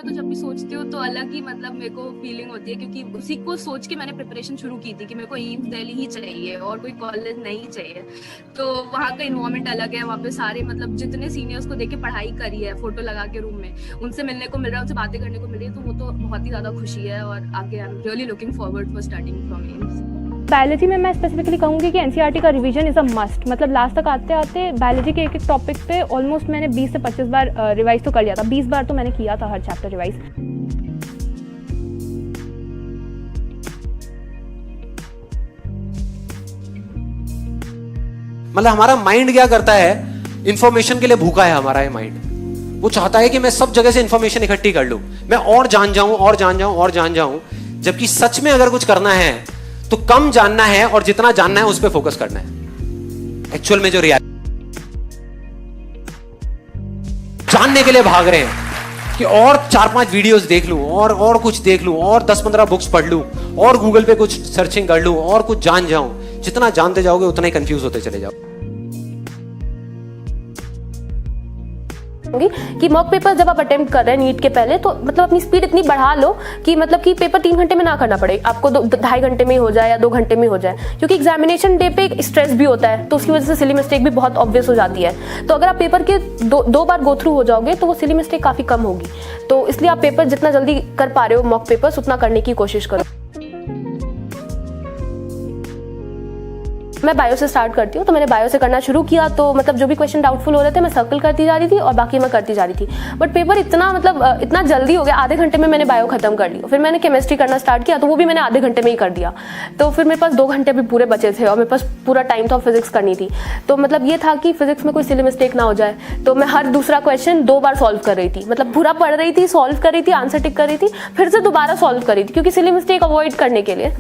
तो जब भी सोचती हूँ तो अलग ही मतलब मेरे को फीलिंग होती है, क्योंकि उसी को सोच के मैंने प्रिपरेशन शुरू की थी कि मेरे को एम्स दिल्ली ही चाहिए और कोई कॉलेज नहीं चाहिए। तो वहाँ का इन्वायरमेंट अलग है, वहाँ पे सारे मतलब जितने सीनियर्स को देख के पढ़ाई करी है फोटो लगा के रूम में, उनसे मिलने को मिल रहा है, उनसे बातें करने को मिल रही है, तो वो तो बहुत ही ज्यादा खुशी है। और आगे I am really looking forward for starting from AIIMS. Biology में मैं स्पेसिफिकली कहूँगी कि एनसीईआरटी का रिवीजन इज़ अ मस्ट। मतलब लास्ट तक आते आते बायोलॉजी के एक एक टॉपिक पे ऑलमोस्ट मैंने 20 से 25 बार रिवाइज तो कर लिया था। 20 बार तो मैंने किया था हर चैप्टर रिवाइज। मतलब हमारा माइंड क्या करता है, इंफॉर्मेशन के लिए भूखा है हमारा ये माइंड। वो चाहता है कि मैं सब जगह से इंफॉर्मेशन इकट्ठी कर लूं, मैं और जान जाऊं और जान जाऊं और जान जाऊं। जबकि सच में अगर कुछ करना है तो कम जानना है और जितना जानना है उस पर फोकस करना है। एक्चुअल में जो रियलिटी जानने के लिए भाग रहे हैं कि और 4-5 वीडियोस देख लूं और कुछ देख लूं और 10-15 बुक्स पढ़ लूं और गूगल पे कुछ सर्चिंग कर लूं और कुछ जान जाऊं। जितना जानते जाओगे उतना ही कंफ्यूज होते चले जाओ। कि मॉक पेपर जब आप अटेम्प्ट कर रहे हैं नीट के पहले, तो मतलब अपनी स्पीड इतनी बढ़ा लो कि मतलब कि पेपर 3 घंटे में ना करना पड़े आपको, 2.5 घंटे में हो जाए या 2 घंटे में हो जाए। क्योंकि एग्जामिनेशन डे पे स्ट्रेस भी होता है, तो उसकी वजह से सिली मिस्टेक भी बहुत ऑब्वियस हो जाती है। तो अगर आप पेपर के दो बार गो थ्रू हो जाओगे तो वो सिली मिस्टेक काफ़ी कम होगी। तो इसलिए आप पेपर जितना जल्दी कर पा रहे हो मॉक पेपर्स उतना करने की कोशिश करो। मैं बायो से स्टार्ट करती हूँ, तो मैंने बायो से करना शुरू किया। तो मतलब जो भी क्वेश्चन डाउटफुल हो रहे थे मैं सर्कल करती जा रही थी और बाकी मैं करती जा रही थी। बट पेपर इतना मतलब इतना जल्दी हो गया, आधे घंटे में मैंने बायो खत्म कर ली। फिर मैंने केमिस्ट्री करना स्टार्ट किया, तो वो भी मैंने आधे घंटे में ही कर दिया। तो फिर मेरे पास 2 घंटे भी पूरे बचे थे और मेरे पास पूरा टाइम था फिजिक्स करनी थी। तो मतलब ये था कि फिजिक्स में कोई सिली मिस्टेक ना हो जाए। तो मैं हर दूसरा क्वेश्चन 2 बार सॉल्व कर रही थी, मतलब पूरा पढ़ रही थी, सॉल्व कर रही थी, आंसर टिक कर रही थी, फिर से दोबारा सॉल्व कर रही थी, क्योंकि सिली मिस्टेक अवॉइड करने के लिए।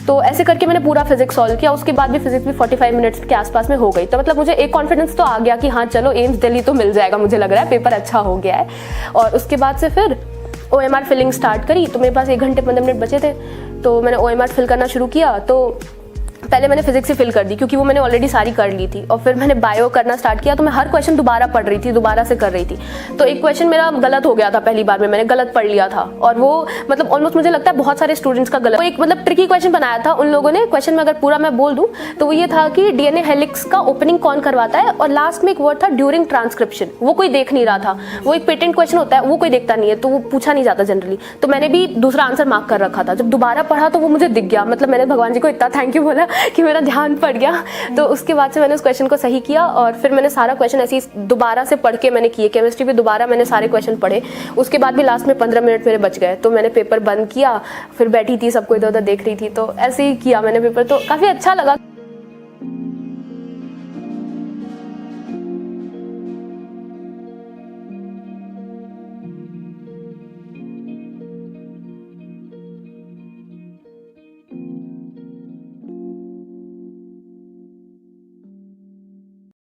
तो ऐसे करके मैंने पूरा फिजिक्स सॉल्व किया। उसके बाद भी फिजिक्स भी 45 मिनट्स के आसपास में हो गई। तो मतलब मुझे एक कॉन्फिडेंस तो आ गया कि हाँ चलो एम्स दिल्ली तो मिल जाएगा, मुझे लग रहा है पेपर अच्छा हो गया है। और उसके बाद से फिर OMR फिलिंग स्टार्ट करी। तो मेरे पास 1 घंटे 15 मिनट बचे थे, तो मैंने OMR फिल करना शुरू किया। तो पहले मैंने फिजिक्स ही फिल कर दी क्योंकि वो मैंने ऑलरेडी सारी कर ली थी। और फिर मैंने बायो करना स्टार्ट किया, तो मैं हर क्वेश्चन दोबारा पढ़ रही थी, दोबारा से कर रही थी। तो एक क्वेश्चन मेरा गलत हो गया था पहली बार में, मैंने गलत पढ़ लिया था। और वो मतलब ऑलमोस्ट मुझे लगता है बहुत सारे स्टूडेंट्स का गलत। तो एक मतलब ट्रिकी क्वेश्चन बनाया था उन लोगों ने। क्वेश्चन में अगर पूरा मैं बोल दूं तो वो ये था कि DNA हेलिक्स का ओपनिंग कौन करवाता है, और लास्ट में एक वर्ड था ड्यूरिंग ट्रांसक्रिप्शन। वो कोई देख नहीं रहा था, वो एक पेटेंट क्वेश्चन होता है, वो कोई देखता नहीं है, तो वो पूछा नहीं जाता जनरली। तो मैंने भी दूसरा आंसर मार्क कर रखा था। जब दोबारा पढ़ा तो वो मुझे दिख गया, मतलब मैंने भगवान जी को इतना थैंक यू बोला कि मेरा ध्यान पड़ गया। तो उसके बाद से मैंने उस क्वेश्चन को सही किया और फिर मैंने सारा क्वेश्चन ऐसे ही दोबारा से पढ़ के मैंने किए। केमिस्ट्री भी दोबारा मैंने सारे क्वेश्चन पढ़े। उसके बाद भी लास्ट में 15 मिनट मेरे बच गए, तो मैंने पेपर बंद किया, फिर बैठी थी, सबको इधर उधर देख रही थी, तो ऐसे ही किया मैंने पेपर। तो काफ़ी अच्छा लगा।